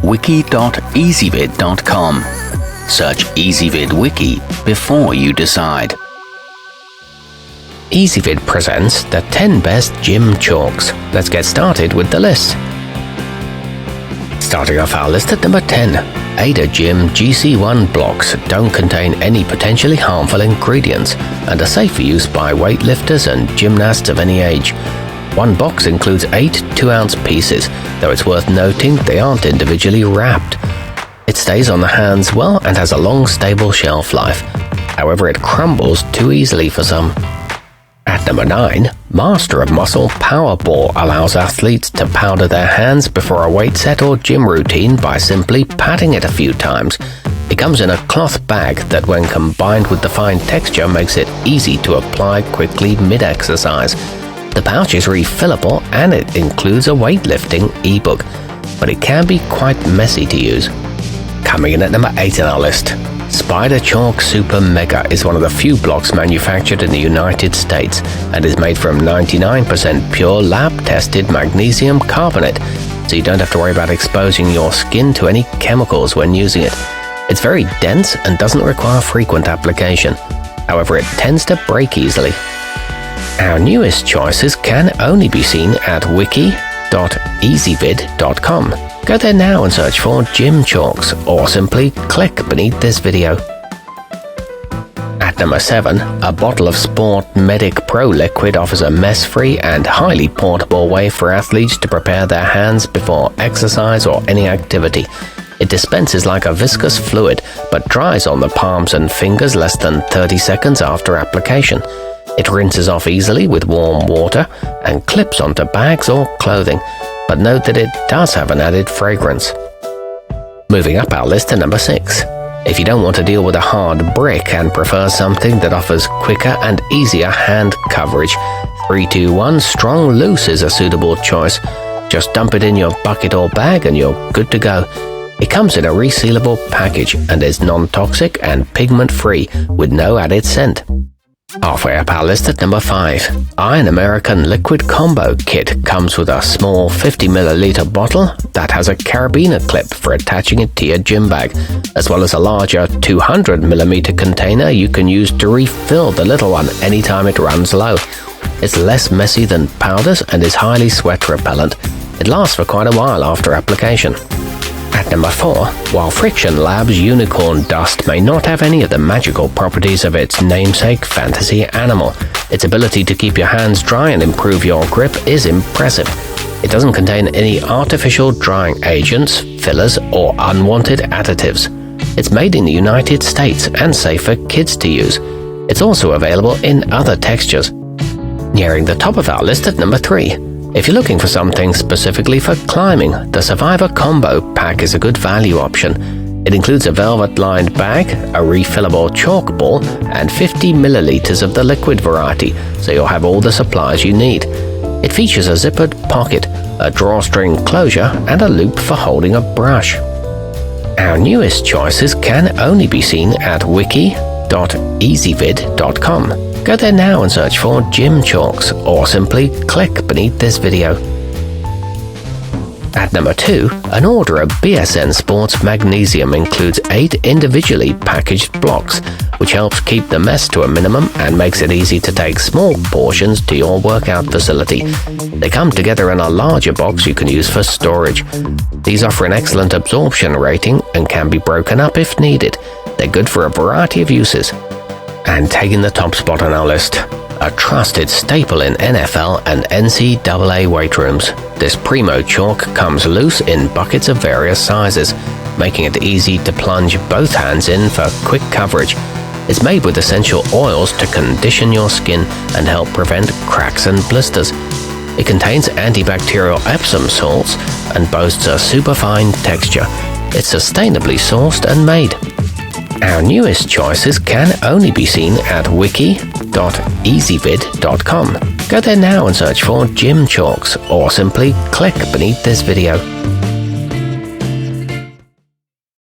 wiki.ezvid.com. Search Ezvid Wiki before you decide. Ezvid presents the 10 best gym chalks. Let's get started with the list. Starting off our list at number 10, Ader Gym GC1 blocks don't contain any potentially harmful ingredients and are safe for use by weightlifters and gymnasts of any age. One box includes 8 2-ounce pieces, though it's worth noting they aren't individually wrapped. It stays on the hands well and has a long, stable shelf life. However, it crumbles too easily for some. At number 9, Master of Muscle Power Ball allows athletes to powder their hands before a weight set or gym routine by simply patting it a few times. It comes in a cloth bag that, when combined with the fine texture, makes it easy to apply quickly mid-exercise. The pouch is refillable and it includes a weightlifting ebook, but it can be quite messy to use. Coming in at number 8 on our list, Spider Chalk Super Mega is one of the few blocks manufactured in the United States and is made from 99% pure lab-tested magnesium carbonate, so you don't have to worry about exposing your skin to any chemicals when using it. It's very dense and doesn't require frequent application. However, it tends to break easily. Our newest choices can only be seen at wiki.ezvid.com. Go there now and search for gym chalks, or simply click beneath this video. At number 7, a bottle of SportmediQ Pro Liquid offers a mess-free and highly portable way for athletes to prepare their hands before exercise or any activity. It dispenses like a viscous fluid, but dries on the palms and fingers less than 30 seconds after application. It rinses off easily with warm water and clips onto bags or clothing, but note that it does have an added fragrance. Moving up our list to number 6. If you don't want to deal with a hard brick and prefer something that offers quicker and easier hand coverage, 321 Strong Loose is a suitable choice. Just dump it in your bucket or bag and you're good to go. It comes in a resealable package and is non-toxic and pigment-free with no added scent. Halfway up our list at number 5, Iron American Liquid Combo Kit comes with a small 50ml bottle that has a carabiner clip for attaching it to your gym bag, as well as a larger 200mm container you can use to refill the little one anytime it runs low. It's less messy than powders and is highly sweat repellent. It lasts for quite a while after application. At number 4, while frictionlabs Unicorn Dust may not have any of the magical properties of its namesake fantasy animal, its ability to keep your hands dry and improve your grip is impressive. It doesn't contain any artificial drying agents, fillers, or unwanted additives. It's made in the United States and safe for kids to use. It's also available in other textures. Nearing the top of our list at number 3. If you're looking for something specifically for climbing, the Survivor Combo Pack is a good value option. It includes a velvet-lined bag, a refillable chalk ball, and 50ml of the liquid variety, so you'll have all the supplies you need. It features a zippered pocket, a drawstring closure, and a loop for holding a brush. Our newest choices can only be seen at wiki.ezvid.com. Go there now and search for gym chalks, or simply click beneath this video. At number 2, an order of BSN Sports Magnesium includes 8 individually packaged blocks, which helps keep the mess to a minimum and makes it easy to take small portions to your workout facility. They come together in a larger box you can use for storage. These offer an excellent absorption rating and can be broken up if needed. They're good for a variety of uses. And taking the top spot on our list, a trusted staple in NFL and NCAA weight rooms, this Primo chalk comes loose in buckets of various sizes, making it easy to plunge both hands in for quick coverage. It's made with essential oils to condition your skin and help prevent cracks and blisters. It contains antibacterial Epsom salts and boasts a superfine texture. It's sustainably sourced and made. Our newest choices can only be seen at wiki.ezvid.com. Go there now and search for gym chalks, or simply click beneath this video.